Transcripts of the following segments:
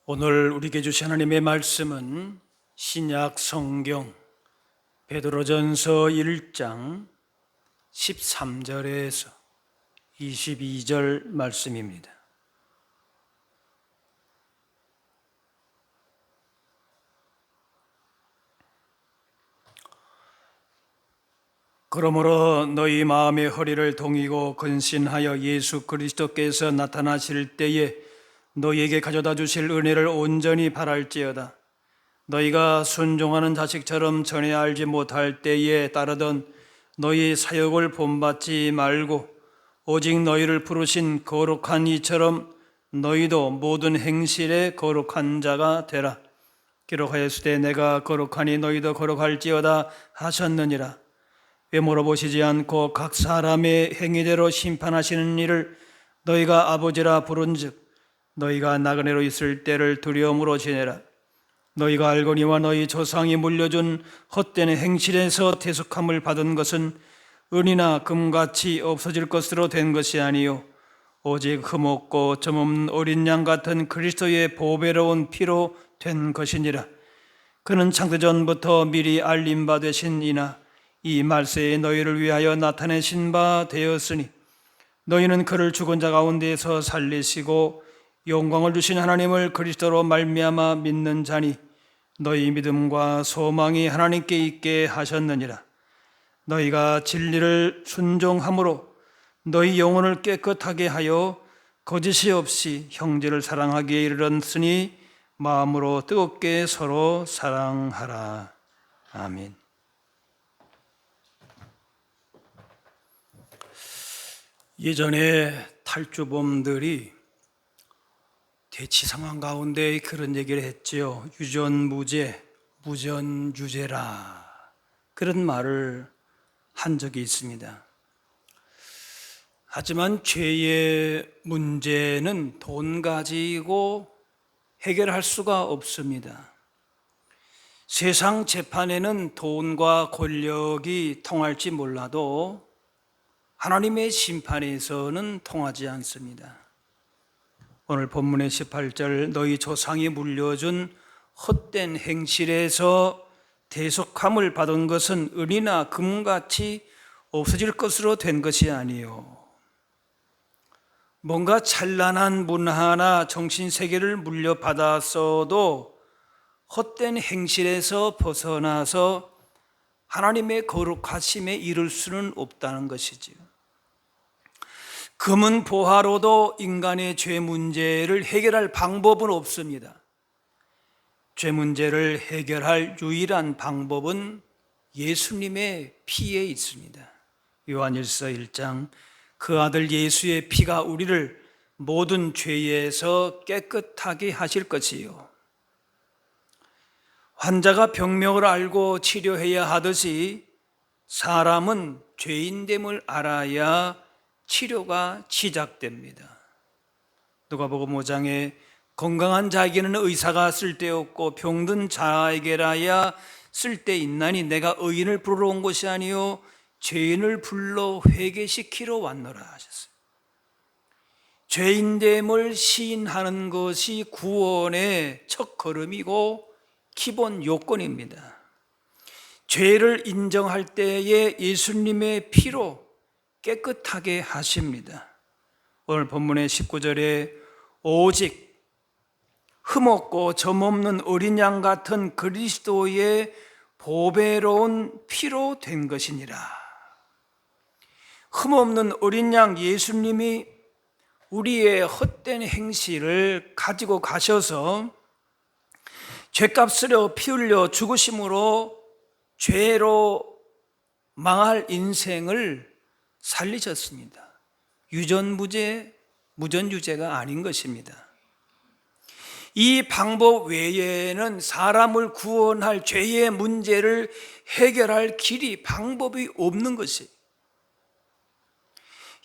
오늘 우리에게 주신 하나님의 말씀은 신약 성경 베드로전서 1장 13절에서 22절 말씀입니다. 그러므로 너희 마음의 허리를 동이고 근신하여 예수 그리스도께서 나타나실 때에 너희에게 가져다 주실 은혜를 온전히 바랄지어다. 너희가 순종하는 자식처럼 전에 알지 못할 때에 따르던 너희 사역을 본받지 말고 오직 너희를 부르신 거룩한 이처럼 너희도 모든 행실에 거룩한 자가 되라. 기록하였으되 내가 거룩하니 너희도 거룩할지어다 하셨느니라. 외모로 보시지 않고 각 사람의 행위대로 심판하시는 일을 너희가 아버지라 부른즉 너희가 나그네로 있을 때를 두려움으로 지내라. 너희가 알거니와 너희 조상이 물려준 헛된 행실에서 대속함을 받은 것은 은이나 금같이 없어질 것으로 된 것이 아니요 오직 흠없고 점없는 어린 양 같은 그리스도의 보배로운 피로 된 것이니라. 그는 창세전부터 미리 알림 바 되신 이나 이 말세에 너희를 위하여 나타내신 바 되었으니 너희는 그를 죽은 자 가운데에서 살리시고 영광을 주신 하나님을 그리스도로 말미암아 믿는 자니 너희 믿음과 소망이 하나님께 있게 하셨느니라. 너희가 진리를 순종함으로 너희 영혼을 깨끗하게 하여 거짓이 없이 형제를 사랑하기에 이르렀으니 마음으로 뜨겁게 서로 사랑하라. 아멘. 예전에 탈주범들이 대치 상황 가운데 그런 얘기를 했지요. 유전무죄, 무전유죄라. 그런 말을 한 적이 있습니다. 하지만 죄의 문제는 돈 가지고 해결할 수가 없습니다. 세상 재판에는 돈과 권력이 통할지 몰라도 하나님의 심판에서는 통하지 않습니다. 오늘 본문의 18절 너희 조상이 물려준 헛된 행실에서 대속함을 받은 것은 은이나 금같이 없어질 것으로 된 것이 아니요 뭔가 찬란한 문화나 정신세계를 물려받았어도 헛된 행실에서 벗어나서 하나님의 거룩하심에 이를 수는 없다는 것이지요. 금은 보화로도 인간의 죄 문제를 해결할 방법은 없습니다. 죄 문제를 해결할 유일한 방법은 예수님의 피에 있습니다. 요한일서 1장 그 아들 예수의 피가 우리를 모든 죄에서 깨끗하게 하실 것이요 환자가 병명을 알고 치료해야 하듯이 사람은 죄인됨을 알아야 치료가 시작됩니다. 누가복음 5장에 건강한 자에게는 의사가 쓸데없고 병든 자에게라야 쓸데있나니 내가 의인을 부르러 온 것이 아니요 죄인을 불러 회개시키러 왔노라 하셨어요. 죄인됨을 시인하는 것이 구원의 첫걸음이고 기본 요건입니다. 죄를 인정할 때에 예수님의 피로 깨끗하게 하십니다. 오늘 본문의 19절에 오직 흠없고 점없는 어린 양 같은 그리스도의 보배로운 피로 된 것이니라. 흠없는 어린 양 예수님이 우리의 헛된 행실을 가지고 가셔서 죄값으로 피 흘려 죽으심으로 죄로 망할 인생을 살리셨습니다. 유전무죄, 무전유죄가 아닌 것입니다. 이 방법 외에는 사람을 구원할 죄의 문제를 해결할 길이, 방법이 없는 것이에요.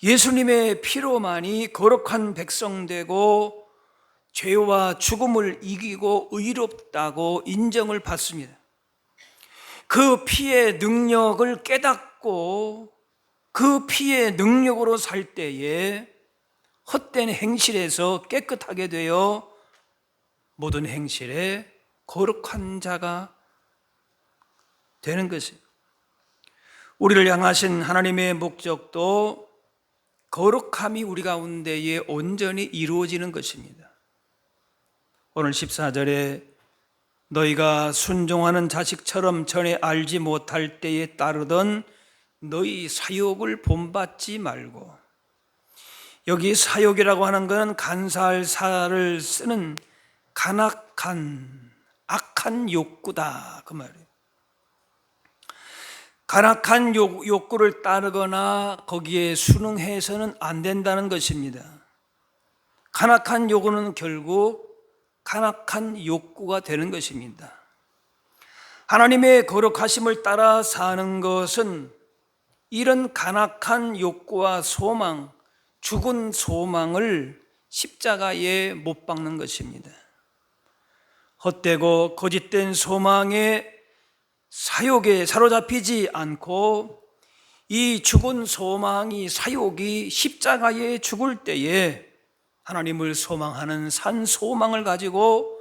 예수님의 피로만이 거룩한 백성 되고 죄와 죽음을 이기고 의롭다고 인정을 받습니다. 그 피의 능력을 깨닫고 그 피의 능력으로 살 때에 헛된 행실에서 깨끗하게 되어 모든 행실에 거룩한 자가 되는 것이에요. 우리를 향하신 하나님의 목적도 거룩함이 우리 가운데에 온전히 이루어지는 것입니다. 오늘 14절에 너희가 순종하는 자식처럼 전에 알지 못할 때에 따르던 너희 사욕을 본받지 말고, 여기 사욕이라고 하는 것은 간사할 사를 쓰는 간악한 악한 욕구다 그 말이에요. 간악한 욕구를 따르거나 거기에 순응해서는 안 된다는 것입니다. 간악한 욕구는 결국 간악한 욕구가 되는 것입니다. 하나님의 거룩하심을 따라 사는 것은 이런 간악한 욕구와 소망, 죽은 소망을 십자가에 못 박는 것입니다. 헛되고 거짓된 소망에 사욕에 사로잡히지 않고 이 죽은 소망이 사욕이 십자가에 죽을 때에 하나님을 소망하는 산 소망을 가지고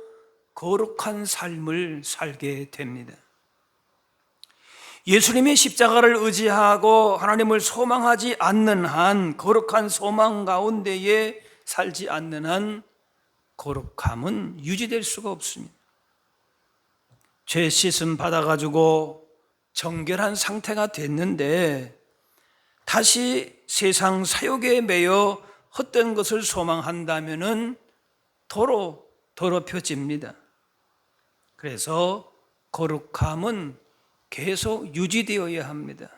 거룩한 삶을 살게 됩니다. 예수님의 십자가를 의지하고 하나님을 소망하지 않는 한, 거룩한 소망 가운데에 살지 않는 한 거룩함은 유지될 수가 없습니다. 죄 씻음 받아가지고 정결한 상태가 됐는데 다시 세상 사욕에 매여 헛된 것을 소망한다면은 도로 더럽혀집니다. 그래서 거룩함은 계속 유지되어야 합니다.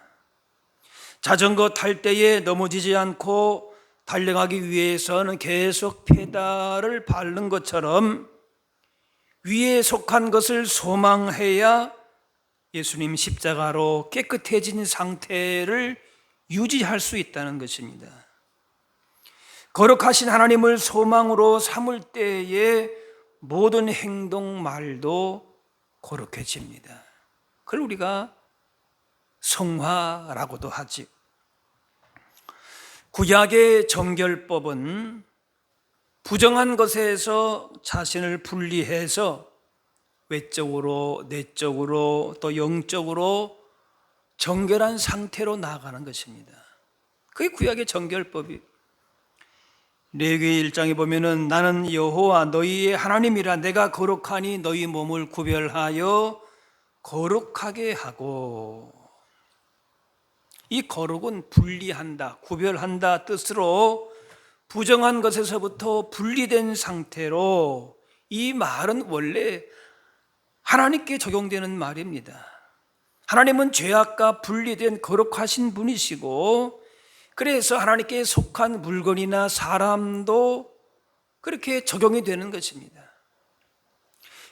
자전거 탈 때에 넘어지지 않고 달려가기 위해서는 계속 페달을 밟는 것처럼 위에 속한 것을 소망해야 예수님 십자가로 깨끗해진 상태를 유지할 수 있다는 것입니다. 거룩하신 하나님을 소망으로 삼을 때에 모든 행동 말도 거룩해집니다. 그걸 우리가 성화라고도 하지. 구약의 정결법은 부정한 것에서 자신을 분리해서 외적으로, 내적으로, 또 영적으로 정결한 상태로 나아가는 것입니다. 그게 구약의 정결법이에요. 레위기 1장에 보면은 나는 여호와 너희의 하나님이라 내가 거룩하니 너희 몸을 구별하여 거룩하게 하고, 이 거룩은 분리한다, 구별한다 뜻으로 부정한 것에서부터 분리된 상태로, 이 말은 원래 하나님께 적용되는 말입니다. 하나님은 죄악과 분리된 거룩하신 분이시고, 그래서 하나님께 속한 물건이나 사람도 그렇게 적용이 되는 것입니다.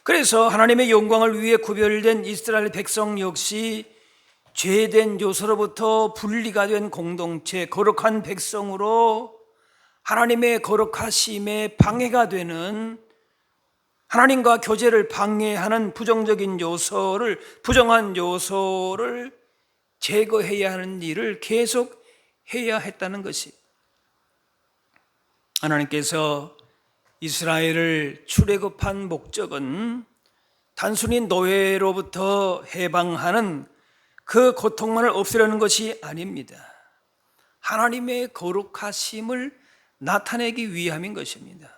그래서 하나님의 영광을 위해 구별된 이스라엘 백성 역시 죄된 요소로부터 분리가 된 공동체, 거룩한 백성으로 하나님의 거룩하심에 방해가 되는, 하나님과 교제를 방해하는 부정적인 요소를, 부정한 요소를 제거해야 하는 일을 계속 해야 했다는 것이, 하나님께서 이스라엘을 출애굽한 목적은 단순히 노예로부터 해방하는 그 고통만을 없애려는 것이 아닙니다. 하나님의 거룩하심을 나타내기 위함인 것입니다.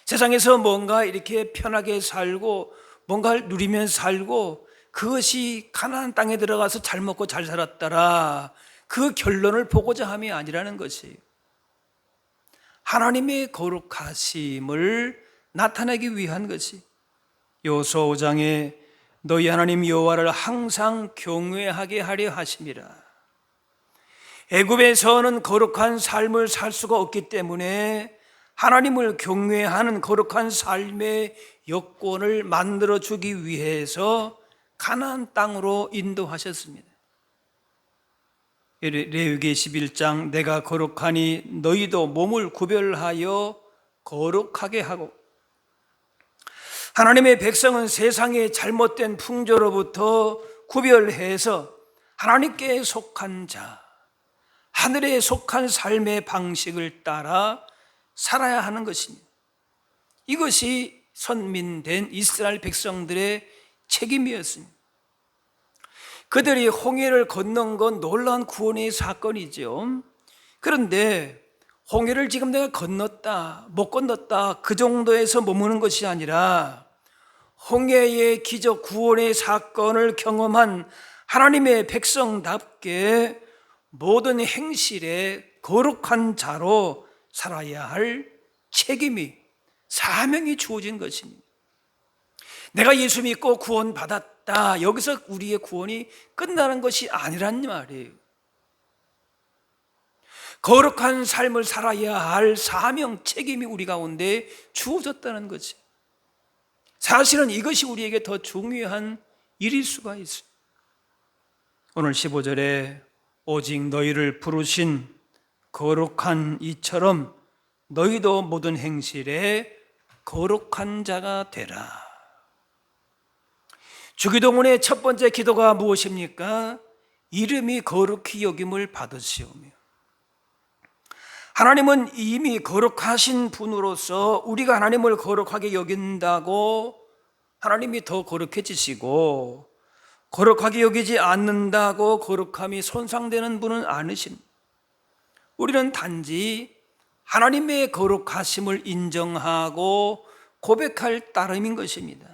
세상에서 뭔가 이렇게 편하게 살고 뭔가를 누리면 살고 그것이 가나안 땅에 들어가서 잘 먹고 잘 살았더라, 그 결론을 보고자 함이 아니라는 것이에요. 하나님의 거룩하심을 나타내기 위한 것이, 여호수아 5장에 너희 하나님 여호와를 항상 경외하게 하려 하심이라. 애굽에서는 거룩한 삶을 살 수가 없기 때문에 하나님을 경외하는 거룩한 삶의 여건을 만들어 주기 위해서 가나안 땅으로 인도하셨습니다. 레위기 11장 내가 거룩하니 너희도 몸을 구별하여 거룩하게 하고, 하나님의 백성은 세상의 잘못된 풍조로부터 구별해서 하나님께 속한 자, 하늘에 속한 삶의 방식을 따라 살아야 하는 것입니다. 이것이 선민된 이스라엘 백성들의 책임이었습니다. 그들이 홍해를 건넌 건 놀라운 구원의 사건이죠. 그런데 홍해를 지금 내가 건넜다, 못 건넜다, 그 정도에서 머무는 것이 아니라 홍해의 기적 구원의 사건을 경험한 하나님의 백성답게 모든 행실에 거룩한 자로 살아야 할 책임이, 사명이 주어진 것입니다. 내가 예수 믿고 구원받았다, 여기서 우리의 구원이 끝나는 것이 아니란 말이에요. 거룩한 삶을 살아야 할 사명, 책임이 우리 가운데 주어졌다는 거지. 사실은 이것이 우리에게 더 중요한 일일 수가 있어요. 오늘 15절에 오직 너희를 부르신 거룩한 이처럼 너희도 모든 행실에 거룩한 자가 되라. 주기도문의 첫 번째 기도가 무엇입니까? 이름이 거룩히 여김을 받으시오며. 하나님은 이미 거룩하신 분으로서 우리가 하나님을 거룩하게 여긴다고 하나님이 더 거룩해지시고, 거룩하게 여기지 않는다고 거룩함이 손상되는 분은 아니십니다. 우리는 단지 하나님의 거룩하심을 인정하고 고백할 따름인 것입니다.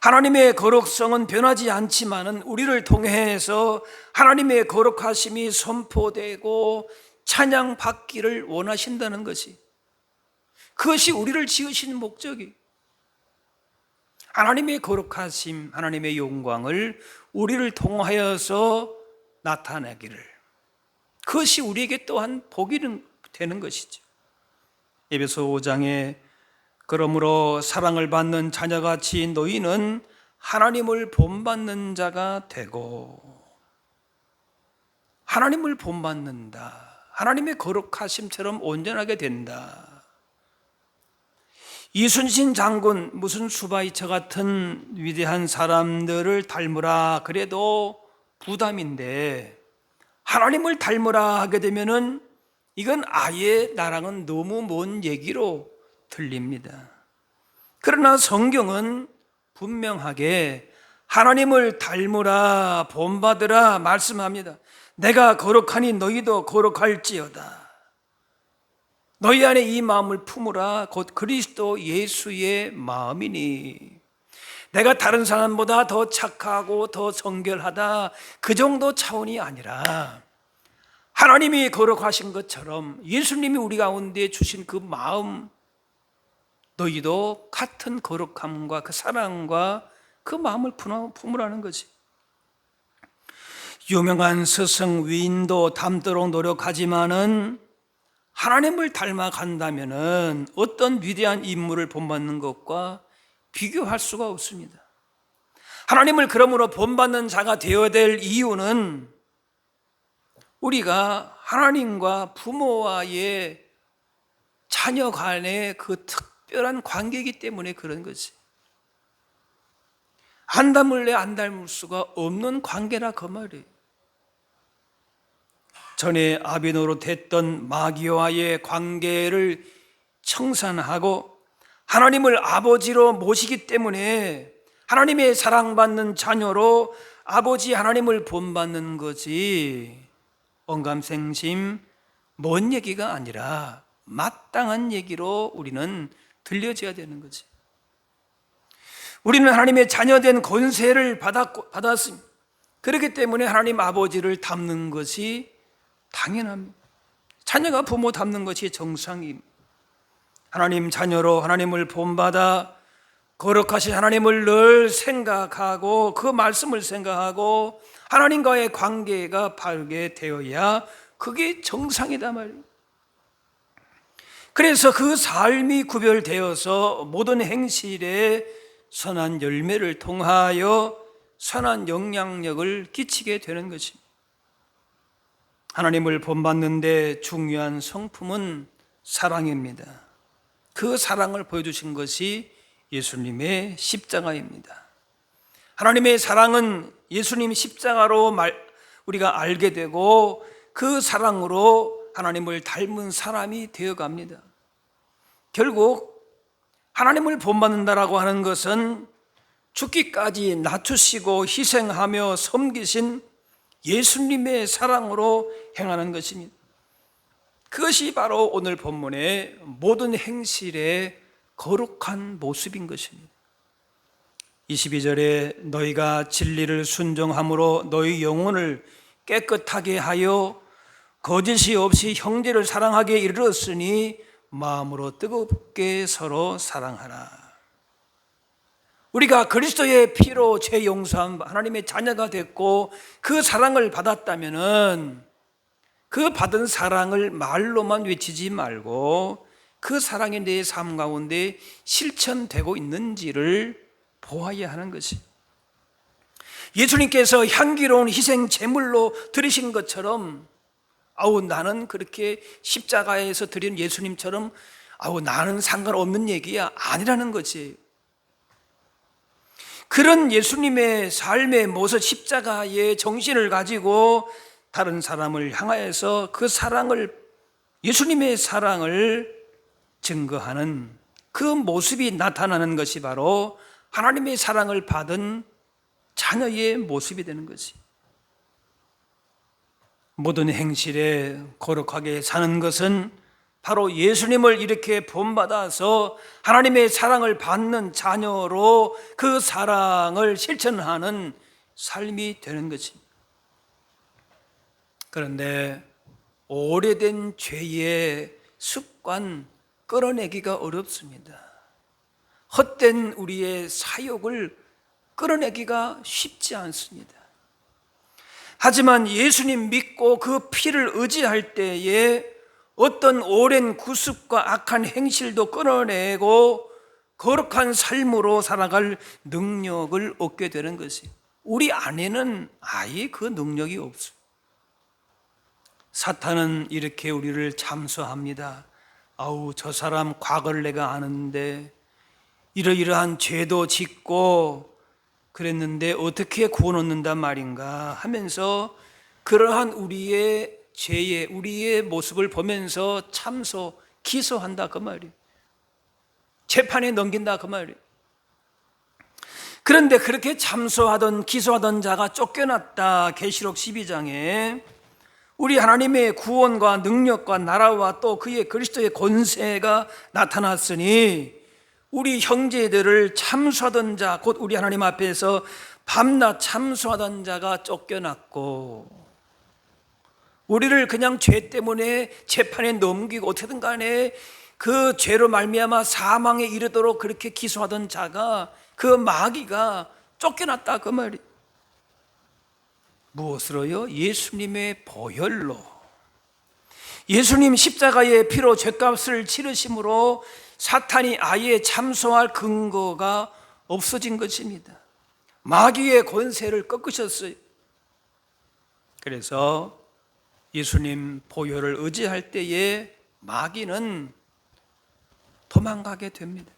하나님의 거룩성은 변하지 않지만은 우리를 통해서 하나님의 거룩하심이 선포되고 찬양받기를 원하신다는 것이, 그것이 우리를 지으신 목적이, 하나님의 거룩하심, 하나님의 영광을 우리를 통하여서 나타내기를, 그것이 우리에게 또한 복이 되는 것이죠. 에베소 5장에 그러므로 사랑을 받는 자녀같이 너희는 하나님을 본받는 자가 되고, 하나님을 본받는다, 하나님의 거룩하심처럼 온전하게 된다. 이순신 장군, 무슨 수바이처 같은 위대한 사람들을 닮으라 그래도 부담인데, 하나님을 닮으라 하게 되면은 이건 아예 나랑은 너무 먼 얘기로 들립니다. 그러나 성경은 분명하게 하나님을 닮으라, 본받으라 말씀합니다. 내가 거룩하니 너희도 거룩할지어다. 너희 안에 이 마음을 품으라. 곧 그리스도 예수의 마음이니. 내가 다른 사람보다 더 착하고 더 정결하다, 그 정도 차원이 아니라 하나님이 거룩하신 것처럼 예수님이 우리 가운데 주신 그 마음, 너희도 같은 거룩함과 그 사랑과 그 마음을 품으라는 거지. 유명한 스승 위인도 닮도록 노력하지만은 하나님을 닮아간다면은 어떤 위대한 인물을 본받는 것과 비교할 수가 없습니다. 하나님을 그러므로 본받는 자가 되어야 될 이유는 우리가 하나님과 부모와의 자녀 간의 그 특별한 관계이기 때문에 그런 거지. 안 닮을래 안 닮을 수가 없는 관계라 그 말이에요. 전에 아비노릇했던 마귀와의 관계를 청산하고 하나님을 아버지로 모시기 때문에 하나님의 사랑받는 자녀로 아버지 하나님을 본받는 거지, 언감생심 먼 얘기가 아니라 마땅한 얘기로 우리는 들려져야 되는 거지. 우리는 하나님의 자녀된 권세를 받았습니다. 그렇기 때문에 하나님 아버지를 닮는 것이 당연합니다. 자녀가 부모 닮는 것이 정상입니다. 하나님 자녀로 하나님을 본받아 거룩하신 하나님을 늘 생각하고 그 말씀을 생각하고 하나님과의 관계가 바르게 되어야 그게 정상이다 말이에요. 그래서 그 삶이 구별되어서 모든 행실에 선한 열매를 통하여 선한 영향력을 끼치게 되는 것입니다. 하나님을 본받는데 중요한 성품은 사랑입니다. 그 사랑을 보여주신 것이 예수님의 십자가입니다. 하나님의 사랑은 예수님 십자가로 우리가 알게 되고 그 사랑으로 하나님을 닮은 사람이 되어갑니다. 결국 하나님을 본받는다라고 하는 것은 죽기까지 낮추시고 희생하며 섬기신 예수님의 사랑으로 행하는 것입니다. 그것이 바로 오늘 본문의 모든 행실의 거룩한 모습인 것입니다. 22절에 너희가 진리를 순종함으로 너희 영혼을 깨끗하게 하여 거짓이 없이 형제를 사랑하게 이르렀으니 마음으로 뜨겁게 서로 사랑하라. 우리가 그리스도의 피로 죄 용서함 하나님의 자녀가 됐고 그 사랑을 받았다면은 그 받은 사랑을 말로만 외치지 말고 그 사랑이 내 삶 가운데 실천되고 있는지를 보아야 하는 것이, 예수님께서 향기로운 희생 제물로 드리신 것처럼 나는 그렇게 십자가에서 드린 예수님처럼 나는 상관없는 얘기야 아니라는 거지. 그런 예수님의 삶의 모습, 십자가의 정신을 가지고 다른 사람을 향하여서 그 사랑을, 예수님의 사랑을 증거하는 그 모습이 나타나는 것이 바로 하나님의 사랑을 받은 자녀의 모습이 되는 것이. 모든 행실에 거룩하게 사는 것은 바로 예수님을 이렇게 본받아서 하나님의 사랑을 받는 자녀로 그 사랑을 실천하는 삶이 되는 것입니다. 그런데 오래된 죄의 습관 끌어내기가 어렵습니다. 헛된 우리의 사욕을 끌어내기가 쉽지 않습니다. 하지만 예수님 믿고 그 피를 의지할 때에 어떤 오랜 구습과 악한 행실도 끌어내고 거룩한 삶으로 살아갈 능력을 얻게 되는 것이, 우리 안에는 아예 그 능력이 없어요. 사탄은 이렇게 우리를 참소합니다. 저 사람 과거를 내가 아는데 이러이러한 죄도 짓고 그랬는데 어떻게 구원 얻는단 말인가 하면서 그러한 우리의 죄의, 우리의 모습을 보면서 참소, 기소한다 그 말이에요. 재판에 넘긴다 그 말이에요. 그런데 그렇게 참소하던 기소하던 자가 쫓겨났다. 계시록 12장에 우리 하나님의 구원과 능력과 나라와 또 그의 그리스도의 권세가 나타났으니 우리 형제들을 참소하던 자, 곧 우리 하나님 앞에서 밤낮 참소하던 자가 쫓겨났고, 우리를 그냥 죄 때문에 재판에 넘기고 어떻게든 간에 그 죄로 말미암아 사망에 이르도록 그렇게 기소하던 자가, 그 마귀가 쫓겨났다 그 말이. 무엇으로요? 예수님의 보혈로, 예수님 십자가의 피로 죄값을 치르심으로 사탄이 아예 참소할 근거가 없어진 것입니다. 마귀의 권세를 꺾으셨어요. 그래서 예수님 보혈을 의지할 때에 마귀는 도망가게 됩니다.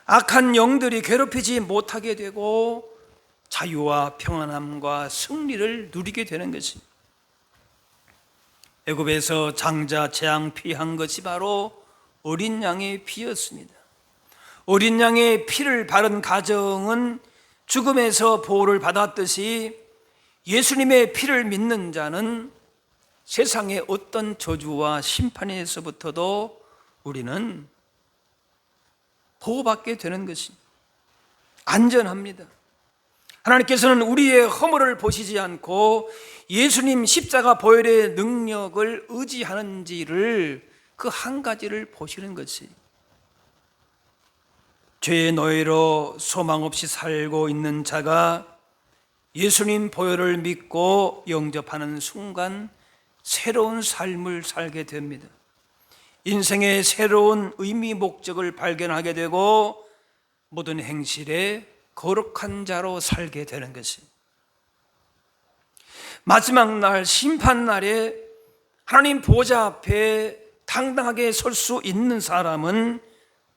악한 영들이 괴롭히지 못하게 되고 자유와 평안함과 승리를 누리게 되는 것입니다. 애굽에서 장자 재앙 피한 것이 바로 어린 양의 피였습니다. 어린 양의 피를 바른 가정은 죽음에서 보호를 받았듯이 예수님의 피를 믿는 자는 세상의 어떤 저주와 심판에서부터도 우리는 보호받게 되는 것입니다. 안전합니다. 하나님께서는 우리의 허물을 보시지 않고 예수님 십자가 보혈의 능력을 의지하는지를, 그 한 가지를 보시는 것이, 죄의 노예로 소망 없이 살고 있는 자가 예수님 보혈을 믿고 영접하는 순간 새로운 삶을 살게 됩니다. 인생의 새로운 의미 목적을 발견하게 되고 모든 행실에 거룩한 자로 살게 되는 것입니다. 마지막 날 심판날에 하나님 보좌 앞에 당당하게 설 수 있는 사람은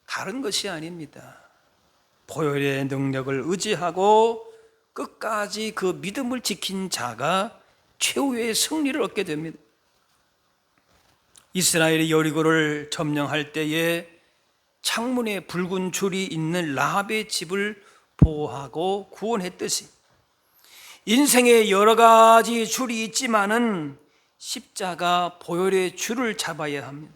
다른 것이 아닙니다. 보혈의 능력을 의지하고 끝까지 그 믿음을 지킨 자가 최후의 승리를 얻게 됩니다. 이스라엘이 여리고를 점령할 때에 창문에 붉은 줄이 있는 라합의 집을 보호하고 구원했듯이 인생에 여러 가지 줄이 있지만은 십자가 보혈의 줄을 잡아야 합니다.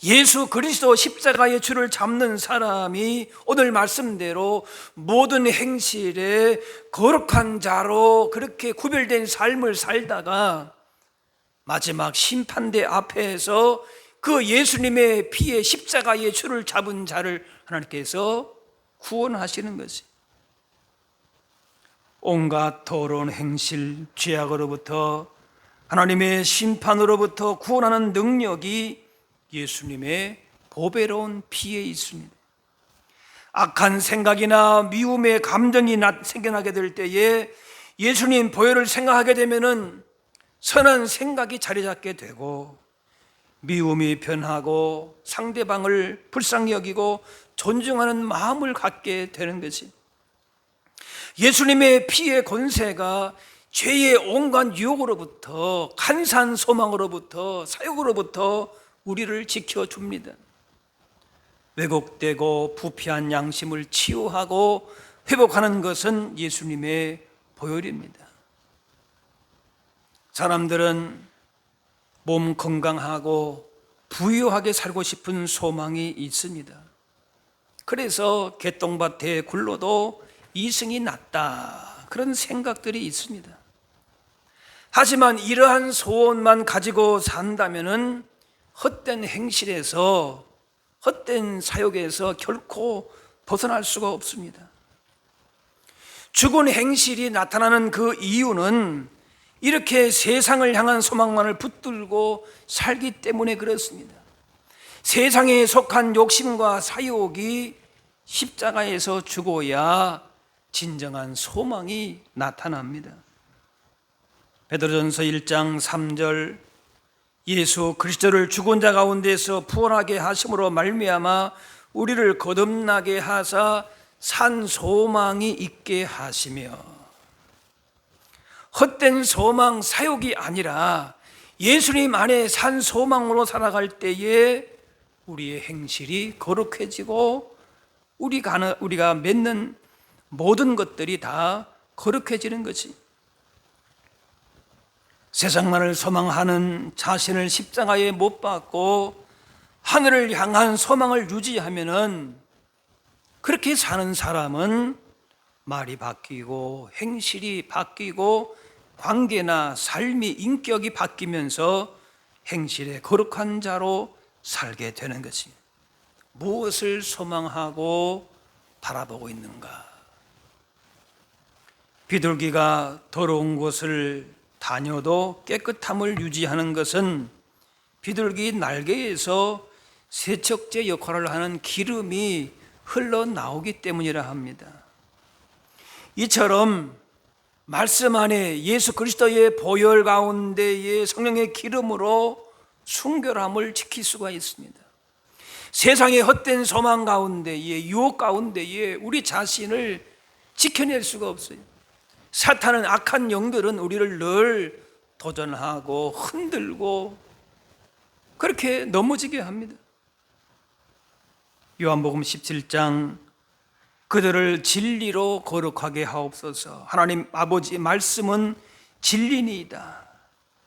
예수 그리스도 십자가의 줄을 잡는 사람이 오늘 말씀대로 모든 행실에 거룩한 자로 그렇게 구별된 삶을 살다가 마지막 심판대 앞에서 그 예수님의 피에 십자가의 줄을 잡은 자를 하나님께서 구원하시는 것이, 온갖 더러운 행실, 죄악으로부터 하나님의 심판으로부터 구원하는 능력이 예수님의 보배로운 피에 있습니다. 악한 생각이나 미움의 감정이 생겨나게 될 때에 예수님 보혈을 생각하게 되면은 선한 생각이 자리 잡게 되고 미움이 변하고 상대방을 불쌍히 여기고 존중하는 마음을 갖게 되는 것이, 예수님의 피의 권세가 죄의 온갖 유혹으로부터, 간사한 소망으로부터, 사욕으로부터 우리를 지켜줍니다. 왜곡되고 부패한 양심을 치유하고 회복하는 것은 예수님의 보혈입니다. 사람들은 몸 건강하고 부유하게 살고 싶은 소망이 있습니다. 그래서 개똥밭에 굴러도 이승이 낫다, 그런 생각들이 있습니다. 하지만 이러한 소원만 가지고 산다면은 헛된 행실에서, 헛된 사욕에서 결코 벗어날 수가 없습니다. 죽은 행실이 나타나는 그 이유는 이렇게 세상을 향한 소망만을 붙들고 살기 때문에 그렇습니다. 세상에 속한 욕심과 사욕이 십자가에서 죽어야 진정한 소망이 나타납니다. 베드로전서 1장 3절, 예수 그리스도를 죽은 자 가운데서 부활하게 하심으로 말미암아 우리를 거듭나게 하사 산 소망이 있게 하시며, 헛된 소망, 사욕이 아니라 예수님 안에 산 소망으로 살아갈 때에 우리의 행실이 거룩해지고 우리가 맺는 모든 것들이 다 거룩해지는 것이, 세상만을 소망하는 자신을 십자가에 못 박고 하늘을 향한 소망을 유지하면은, 그렇게 사는 사람은 말이 바뀌고 행실이 바뀌고 관계나 삶이, 인격이 바뀌면서 행실의 거룩한 자로 살게 되는 것입니다. 무엇을 소망하고 바라보고 있는가? 비둘기가 더러운 곳을 다녀도 깨끗함을 유지하는 것은 비둘기 날개에서 세척제 역할을 하는 기름이 흘러나오기 때문이라 합니다. 이처럼 말씀 안에 예수 그리스도의 보혈 가운데의 성령의 기름으로 순결함을 지킬 수가 있습니다. 세상의 헛된 소망 가운데에, 유혹 가운데에 우리 자신을 지켜낼 수가 없어요. 사탄은, 악한 영들은 우리를 늘 도전하고 흔들고 그렇게 넘어지게 합니다. 요한복음 17장, 그들을 진리로 거룩하게 하옵소서. 하나님 아버지 말씀은 진리니이다.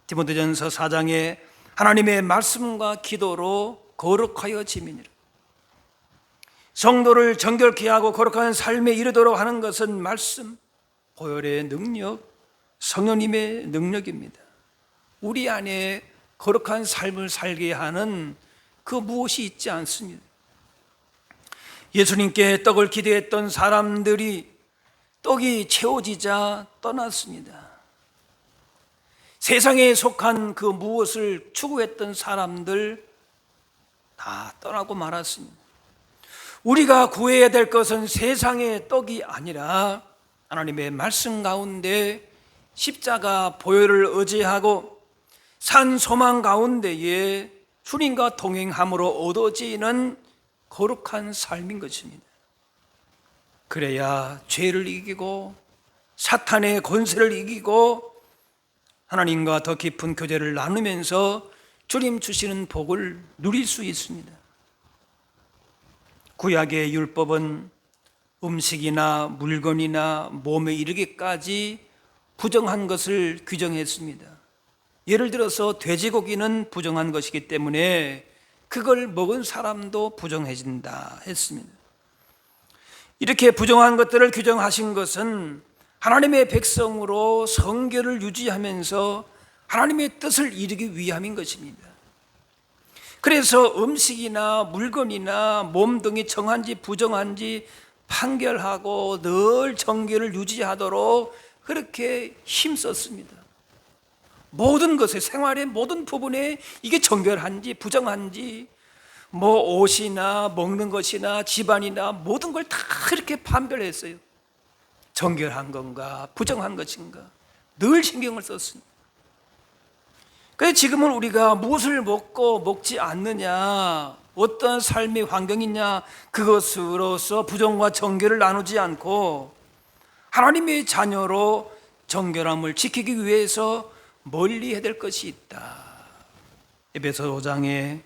디모데전서 4장에 하나님의 말씀과 기도로 거룩하여 지미니라. 성도를 정결케 하고 거룩한 삶에 이르도록 하는 것은 말씀, 보혈의 능력, 성령님의 능력입니다. 우리 안에 거룩한 삶을 살게 하는 그 무엇이 있지 않습니다. 예수님께 떡을 기대했던 사람들이 떡이 채워지자 떠났습니다. 세상에 속한 그 무엇을 추구했던 사람들 다 떠나고 말았습니다. 우리가 구해야 될 것은 세상의 떡이 아니라 하나님의 말씀 가운데 십자가 보혈을 의지하고 산 소망 가운데에 주님과 동행함으로 얻어지는 거룩한 삶인 것입니다. 그래야 죄를 이기고 사탄의 권세를 이기고 하나님과 더 깊은 교제를 나누면서 주님 주시는 복을 누릴 수 있습니다. 구약의 율법은 음식이나 물건이나 몸에 이르기까지 부정한 것을 규정했습니다. 예를 들어서 돼지고기는 부정한 것이기 때문에 그걸 먹은 사람도 부정해진다 했습니다. 이렇게 부정한 것들을 규정하신 것은 하나님의 백성으로 성결을 유지하면서 하나님의 뜻을 이루기 위함인 것입니다. 그래서 음식이나 물건이나 몸 등이 정한지 부정한지 판결하고 늘 정결을 유지하도록 그렇게 힘썼습니다. 모든 것에, 생활의 모든 부분에 이게 정결한지 부정한지, 옷이나 먹는 것이나 집안이나 모든 걸 다 그렇게 판별했어요. 정결한 건가 부정한 것인가 늘 신경을 썼습니다. 그래서 지금은 우리가 무엇을 먹고 먹지 않느냐, 어떤 삶의 환경이냐, 그것으로서 부정과 정결을 나누지 않고 하나님의 자녀로 정결함을 지키기 위해서 멀리 해야 될 것이 있다. 에베소 5장에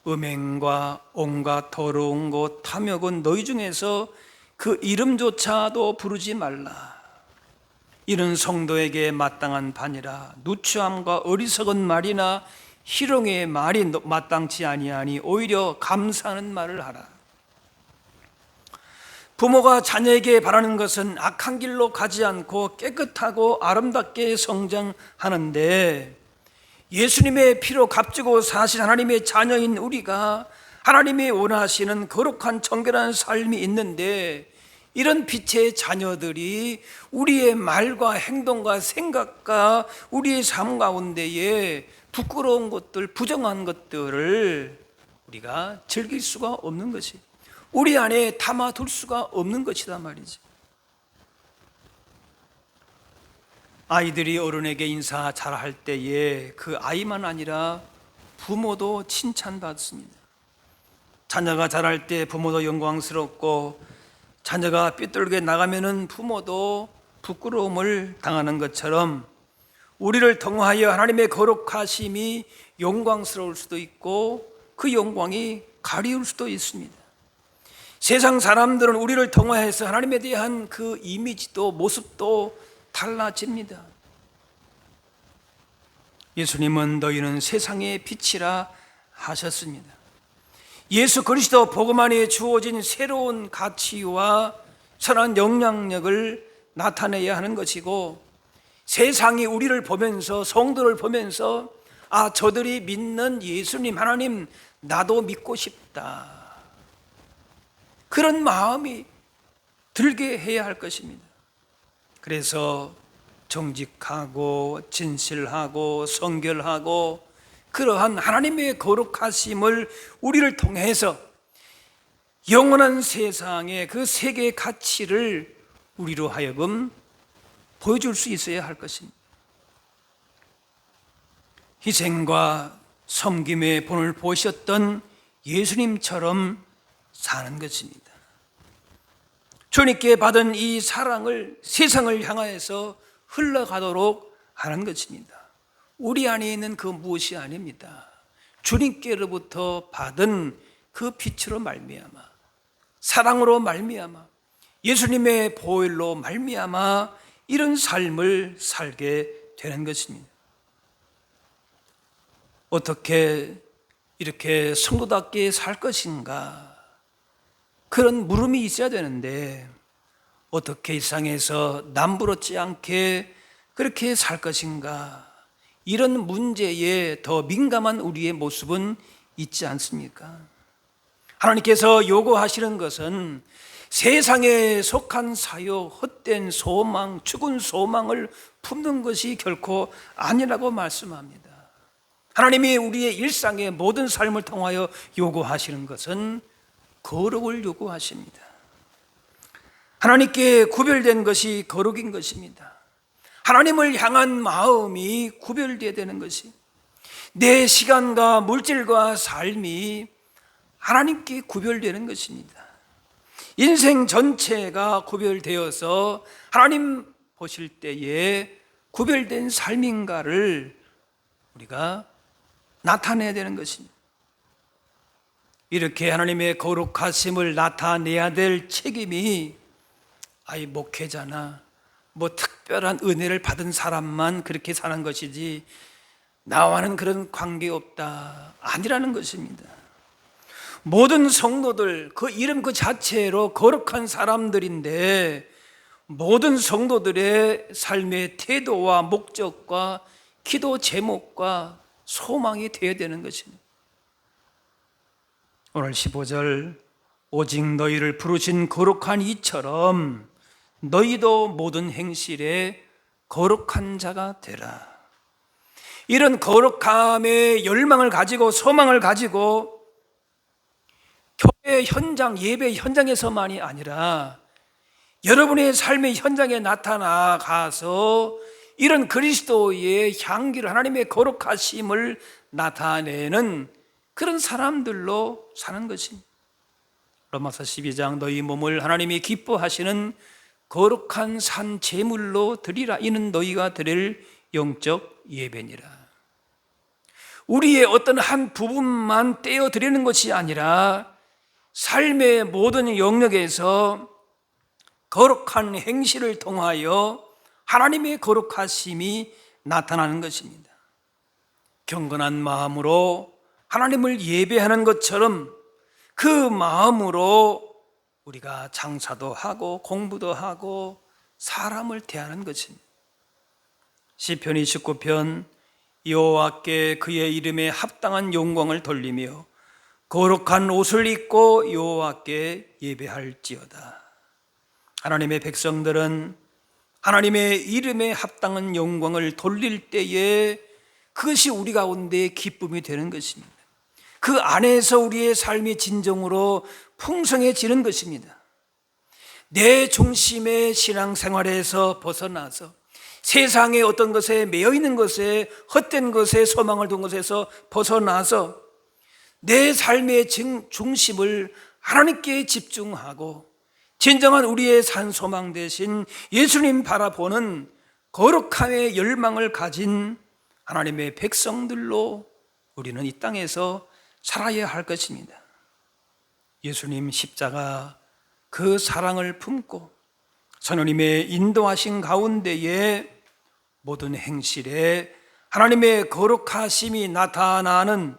음행과 온갖 더러운 것, 탐욕은 너희 중에서 그 이름조차도 부르지 말라. 이는 성도에게 마땅한 반이라. 누추함과 어리석은 말이나 희롱의 말이 마땅치 아니하니 오히려 감사하는 말을 하라. 부모가 자녀에게 바라는 것은 악한 길로 가지 않고 깨끗하고 아름답게 성장하는데, 예수님의 피로 값지고 사신 하나님의 자녀인 우리가 하나님이 원하시는 거룩한 정결한 삶이 있는데, 이런 빛의 자녀들이 우리의 말과 행동과 생각과 우리의 삶 가운데에 부끄러운 것들, 부정한 것들을 우리가 즐길 수가 없는 것이, 우리 안에 담아둘 수가 없는 것이다 말이지. 아이들이 어른에게 인사 잘할 때에 그 아이만 아니라 부모도 칭찬받습니다. 자녀가 잘할 때 부모도 영광스럽고, 자녀가 삐뚤게 나가면은 부모도 부끄러움을 당하는 것처럼 우리를 통하여 하나님의 거룩하심이 영광스러울 수도 있고 그 영광이 가리울 수도 있습니다. 세상 사람들은 우리를 통하여서 하나님에 대한 그 이미지도 모습도 달라집니다. 예수님은 너희는 세상의 빛이라 하셨습니다. 예수 그리스도 복음 안에 주어진 새로운 가치와 선한 영향력을 나타내야 하는 것이고, 세상이 우리를 보면서, 성도를 보면서 저들이 믿는 예수님 하나님 나도 믿고 싶다, 그런 마음이 들게 해야 할 것입니다. 그래서 정직하고 진실하고 성결하고 그러한 하나님의 거룩하심을 우리를 통해서 영원한 세상의 그 세계의 가치를 우리로 하여금 보여줄 수 있어야 할 것입니다. 희생과 섬김의 본을 보셨던 예수님처럼 사는 것입니다. 주님께 받은 이 사랑을 세상을 향하여서 흘러가도록 하는 것입니다. 우리 안에 있는 그 무엇이 아닙니다. 주님께로부터 받은 그 빛으로 말미암아, 사랑으로 말미암아, 예수님의 보혈로 말미암아 이런 삶을 살게 되는 것입니다. 어떻게 이렇게 성도답게 살 것인가, 그런 물음이 있어야 되는데 어떻게 이 세상에서 남부럽지 않게 그렇게 살 것인가, 이런 문제에 더 민감한 우리의 모습은 있지 않습니까? 하나님께서 요구하시는 것은 세상에 속한 사욕, 헛된 소망, 죽은 소망을 품는 것이 결코 아니라고 말씀합니다. 하나님이 우리의 일상의 모든 삶을 통하여 요구하시는 것은 거룩을 요구하십니다. 하나님께 구별된 것이 거룩인 것입니다. 하나님을 향한 마음이 구별되어야 되는 것이, 내 시간과 물질과 삶이 하나님께 구별되는 것입니다. 인생 전체가 구별되어서 하나님 보실 때에 구별된 삶인가를 우리가 나타내야 되는 것입니다. 이렇게 하나님의 거룩하심을 나타내야 될 책임이 목회자나 특별한 은혜를 받은 사람만 그렇게 사는 것이지 나와는 그런 관계없다 아니라는 것입니다. 모든 성도들 그 이름 그 자체로 거룩한 사람들인데 모든 성도들의 삶의 태도와 목적과 기도 제목과 소망이 되어야 되는 것입니다. 오늘 15절 오직 너희를 부르신 거룩한 이처럼 너희도 모든 행실에 거룩한 자가 되라. 이런 거룩함의 열망을 가지고 소망을 가지고 교회 현장, 예배 현장에서만이 아니라 여러분의 삶의 현장에 나타나가서 이런 그리스도의 향기를 하나님의 거룩하심을 나타내는 그런 사람들로 사는 것입니다. 로마서 12장 너희 몸을 하나님이 기뻐하시는 거룩한 산 제물로 드리라. 이는 너희가 드릴 영적 예배니라. 우리의 어떤 한 부분만 떼어 드리는 것이 아니라 삶의 모든 영역에서 거룩한 행실을 통하여 하나님의 거룩하심이 나타나는 것입니다. 경건한 마음으로 하나님을 예배하는 것처럼 그 마음으로 우리가 장사도 하고 공부도 하고 사람을 대하는 것입니다. 시편 29편 여호와께 그의 이름에 합당한 영광을 돌리며 거룩한 옷을 입고 여호와께 예배할지어다. 하나님의 백성들은 하나님의 이름에 합당한 영광을 돌릴 때에 그것이 우리 가운데 기쁨이 되는 것입니다. 그 안에서 우리의 삶이 진정으로 풍성해지는 것입니다. 내 중심의 신앙생활에서 벗어나서 세상의 어떤 것에 매여 있는 것에 헛된 것에 소망을 둔 것에서 벗어나서 내 삶의 중심을 하나님께 집중하고 진정한 우리의 산소망 대신 예수님 바라보는 거룩함의 열망을 가진 하나님의 백성들로 우리는 이 땅에서 살아야 할 것입니다. 예수님 십자가 그 사랑을 품고 성령님의 인도하신 가운데에 모든 행실에 하나님의 거룩하심이 나타나는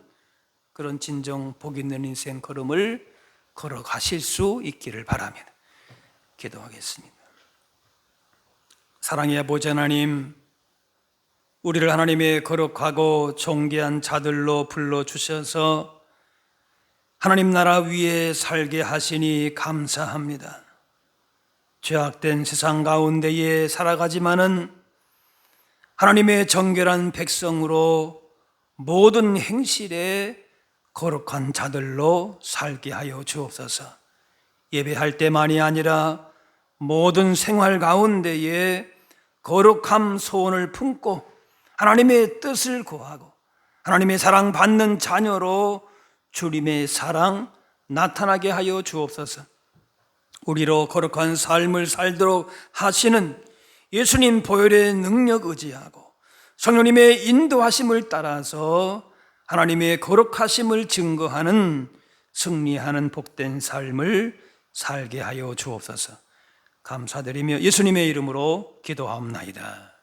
그런 진정 복 있는 인생 걸음을 걸어가실 수 있기를 바랍니다. 기도하겠습니다. 사랑의 아버지 하나님, 우리를 하나님의 거룩하고 존귀한 자들로 불러주셔서 하나님 나라 위에 살게 하시니 감사합니다. 죄악된 세상 가운데에 살아가지만은 하나님의 정결한 백성으로 모든 행실에 거룩한 자들로 살게 하여 주옵소서. 예배할 때만이 아니라 모든 생활 가운데에 거룩함 소원을 품고 하나님의 뜻을 구하고 하나님의 사랑 받는 자녀로 주님의 사랑 나타나게 하여 주옵소서. 우리로 거룩한 삶을 살도록 하시는 예수님 보혈의 능력 의지하고 성령님의 인도하심을 따라서 하나님의 거룩하심을 증거하는 승리하는 복된 삶을 살게 하여 주옵소서. 감사드리며 예수님의 이름으로 기도하옵나이다.